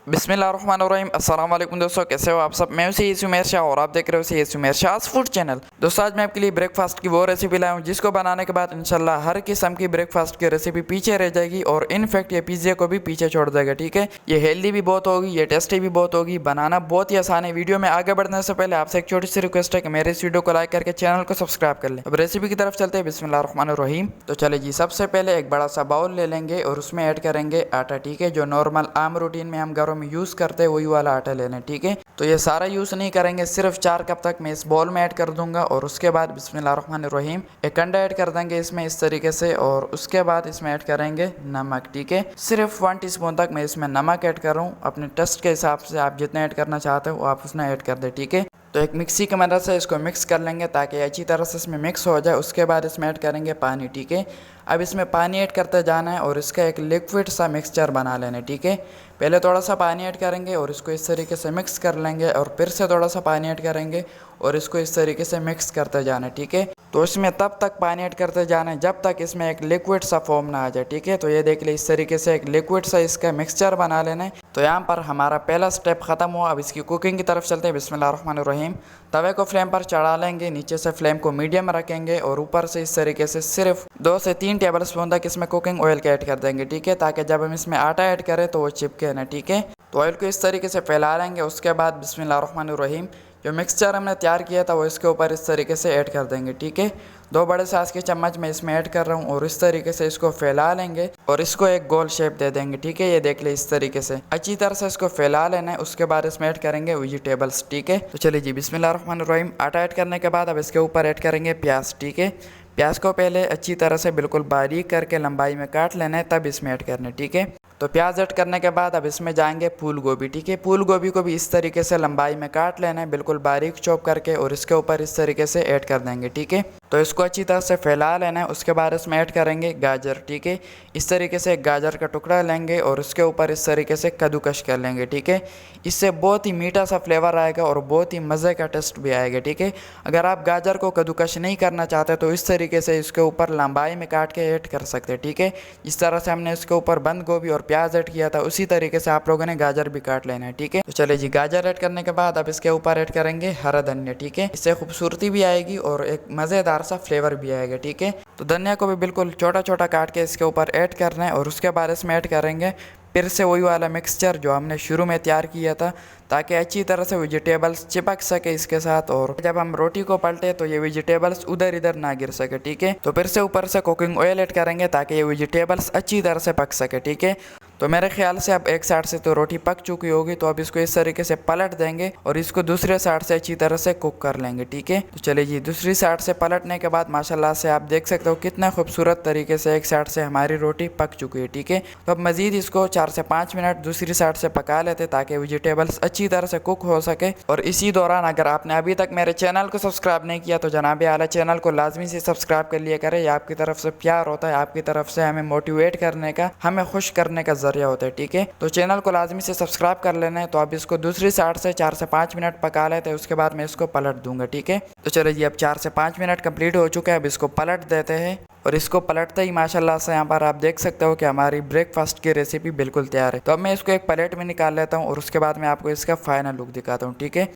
बिस्मिल्लाहिर्रहमानिर्रहीम। अस्सलाम वालेकुम दोस्तों, कैसे हो आप सब। मैं हूं उमेर शाह और आप देख रहे हो उमेर शाह फूड चैनल। दोस्तों आज मैं आपके लिए ब्रेकफास्ट की वो रेसिपी लाया हूं जिसको बनाने के बाद इंशाल्लाह हर किस्म की ब्रेकफास्ट की रेसिपी पीछे रह जाएगी और इनफैक्ट ये पिज्जे को भी पीछे छोड़ देगा। ठीक है, ये हेल्दी भी बहुत होगी, ये टेस्टी भी बहुत होगी, बनाना बहुत ही आसान है। वीडियो में आगे बढ़ने से पहले आपसे एक छोटी सी रिक्वेस्ट है कि मेरे इस वीडियो को लाइक करके चैनल को सब्सक्राइब कर लें। अब रेसिपी की तरफ चलते हैं। बिस्मिल्लाहिर्रहमानिर्रहीम। तो चले जी, सबसे पहले एक बड़ा सा बाउल ले लेंगे और उसमें ऐड करेंगे आटा। ठीक है, जो नॉर्मल आम रूटीन में हम घरों में यूज करते हैं वही वाला आटा लेना। ठीक है, तो ये सारा यूज नहीं करेंगे, सिर्फ 4 कप तक मैं इस बॉल में ऐड कर दूंगा। और उसके बाद बिस्मिल्लाहिर्रहमानिर्रहीम एक अंडा ऐड कर देंगे इसमें इस तरीके से। और उसके बाद इसमें ऐड करेंगे नमक। ठीक है, सिर्फ 1 टीस्पून तक मैं इसमें नमक ऐड कर रहा हूँ। अपने टेस्ट के हिसाब से आप जितना ऐड करना चाहते हो आप उसमें ऐड कर दे। ठीक है, तो एक मिक्सी की मदद से इसको मिक्स कर लेंगे ताकि अच्छी तरह से इसमें मिक्स हो जाए। उसके बाद इसमें ऐड करेंगे पानी। ठीक है, अब इसमें पानी ऐड करते जाना है और इसका एक लिक्विड सा मिक्सचर बना लेना है। ठीक है, पहले थोड़ा सा पानी ऐड करेंगे और इसको इस तरीके से मिक्स कर लेंगे और फिर से थोड़ा सा पानी ऐड करेंगे और इसको इस तरीके से मिक्स करते जाना है। ठीक है, तो इसमें तब तक पानी ऐड करते जाना है जब तक इसमें एक लिक्विड सा फॉर्म ना आ जाए। ठीक है, तो ये देख ले इस तरीके से एक लिक्विड सा इसका मिक्सचर बना लेना है। तो यहाँ पर हमारा पहला स्टेप खत्म हुआ। अब इसकी कुकिंग की तरफ चलते हैं। बिस्मिल्लाहिर्रहमानिर्रहीम। तवे को फ्लेम पर चढ़ा लेंगे, नीचे से फ्लेम को मीडियम रखेंगे और ऊपर से इस तरीके से सिर्फ 2 से 3 टेबल स्पून तक इसमें कुकिंग ऑयल का ऐड कर देंगे। ठीक है, ताकि जब हम इसमें आटा ऐड करें तो वो चिपके ना। ठीक है, तो ऑयल को इस तरीके से फैला लेंगे। उसके बाद बिस्मिल्लाहिर्रहमानिर्रहीम जो मिक्सचर हमने तैयार किया था वो इसके ऊपर इस तरीके से ऐड कर देंगे। ठीक है, 2 बड़े साइज के चम्मच मैं इसमें ऐड कर रहा हूँ और इस तरीके से इसको फैला लेंगे और इसको एक गोल शेप दे देंगे। ठीक है, ये देख ले इस तरीके से अच्छी तरह से इसको फैला लेना है। उसके बाद इसमें ऐड करेंगे वेजिटेबल्स। ठीक है, तो चलिए जी, बिस्मिल्लाहिर्रहमानिर्रहीम। आटा ऐड करने के बाद अब इसके ऊपर ऐड करेंगे प्याज। ठीक है, प्याज को पहले अच्छी तरह से बिल्कुल बारीक करके लंबाई में काट लेना है, तब इसमें ऐड करना है। ठीक है, तो प्याज ऐड करने के बाद अब इसमें जाएंगे फूल गोभी। ठीक है, फूल गोभी को भी इस तरीके से लंबाई में काट लेना है बिल्कुल बारीक चॉप करके और इसके ऊपर इस तरीके से ऐड कर देंगे। ठीक है, तो इसको अच्छी तरह से फैला लेना है। उसके बाद इसमें ऐड करेंगे गाजर। ठीक है, इस तरीके से एक गाजर का टुकड़ा लेंगे और उसके ऊपर इस तरीके से कद्दूकश कर लेंगे। ठीक है, इससे बहुत ही मीठा सा फ्लेवर आएगा और बहुत ही मज़े का टेस्ट भी आएगा। ठीक है, अगर आप गाजर को कद्दूकश नहीं करना चाहते तो इस तरीके से इसके ऊपर लंबाई में काट के ऐड कर सकते हैं। ठीक है, इस तरह से हमने इसके ऊपर बंद गोभी और प्याज ऐड किया था, उसी तरीके से आप लोगों ने गाजर भी काट लेना है। ठीक है, तो चले जी, गाजर ऐड करने के बाद अब इसके ऊपर ऐड करेंगे हरा धनिया। ठीक है, इससे खूबसूरती भी आएगी और एक मज़ेदार सा फ्लेवर भी आएगा। ठीक है, तो धनिया को भी बिल्कुल छोटा छोटा काट के इसके ऊपर ऐड करना है और उसके बाद इसमें ऐड करेंगे फिर से वही वाला मिक्सचर जो हमने शुरू में तैयार किया था, ताकि अच्छी तरह से वेजिटेबल्स चिपक सके इसके साथ और जब हम रोटी को पलटे तो ये वेजिटेबल्स उधर इधर ना गिर सके। ठीक है, तो फिर से ऊपर से कुकिंग ऑयल ऐड करेंगे ताकि ये वेजिटेबल्स अच्छी तरह से पक सके। ठीक है, तो मेरे ख्याल से अब एक साइड से तो रोटी पक चुकी होगी, तो अब इसको इस तरीके से पलट देंगे और इसको दूसरे साइड से अच्छी तरह से कुक कर लेंगे। ठीक है, तो चलिए जी, दूसरी साइड से पलटने के बाद माशाल्लाह से आप देख सकते हो कितना खूबसूरत तरीके से एक साइड से हमारी रोटी पक चुकी है। ठीक है, तो अब मजीद इसको 4 से 5 मिनट दूसरी साइड से पका लेते ताकि वेजिटेबल्स अच्छी तरह से कुक हो सके। और इसी दौरान अगर आपने अभी तक मेरे चैनल को सब्सक्राइब नहीं किया तो जनाब आला चैनल को लाजमी से सब्सक्राइब कर लिया करें। ये आपकी तरफ से प्यार होता है, आपकी तरफ से हमें मोटिवेट करने का, हमें खुश करने का जरिया होता है। ठीक है, तो चैनल को लाजमी से सब्सक्राइब कर लेना है। तो अब इसको दूसरी साइड से 4 से 5 मिनट पका लेते हैं, उसके बाद मैं इसको पलट दूंगा। ठीक है, तो चलिए जी, अब 4 से 5 मिनट कंप्लीट हो चुके हैं। अब इसको पलट देते हैं और इसको पलटते ही माशाल्लाह से यहाँ पर आप देख सकते हो कि हमारी ब्रेकफास्ट की रेसिपी बिल्कुल तैयार है। तो अब मैं इसको एक प्लेट में निकाल लेता हूँ और उसके बाद मैं आपको इसका फाइनल लुक दिखाता हूँ। ठीक है,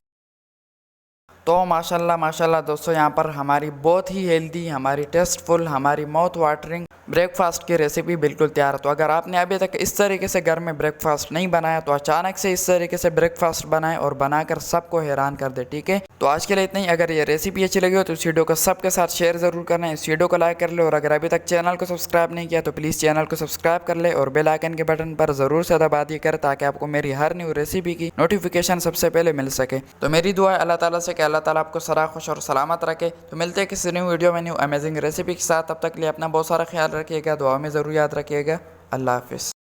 तो माशाल्लाह माशाल्लाह दोस्तों, यहाँ पर हमारी बहुत ही हेल्दी, हमारी टेस्टफुल, हमारी माउथ वाटरिंग ब्रेकफास्ट की रेसिपी बिल्कुल तैयार है। तो अगर आपने अभी तक इस तरीके से घर में ब्रेकफास्ट नहीं बनाया तो अचानक से इस तरीके से ब्रेकफास्ट बनाएं और बनाकर सबको हैरान कर दे। ठीक है, तो आज के लिए इतना ही। अगर ये रेसिपी अच्छी लगी हो तो इस वीडियो को सबके साथ शेयर ज़रूर करना, इस वीडियो को लाइक कर ले और अगर अभी तक चैनल को सब्सक्राइब नहीं किया तो प्लीज़ चैनल को सब्सक्राइब कर ले और बेल आइकन के बटन पर ज़रूर से दबा दिया कर ताकि आपको मेरी हर न्यू रेसिपी की नोटिफिकेशन सबसे पहले मिल सके। तो मेरी दुआ है अल्लाह ताला से कि अल्लाह ताला आपको सरा खुश और सलामत रखे। तो मिलते हैं किसी न्यू वीडियो में न्यू अमेजिंग रेसिपी के साथ। तब तक के लिए अपना बहुत सारा ख्याल रखिएगा, दुआ में ज़रूर याद रखिएगा। अल्लाह हाफिज़।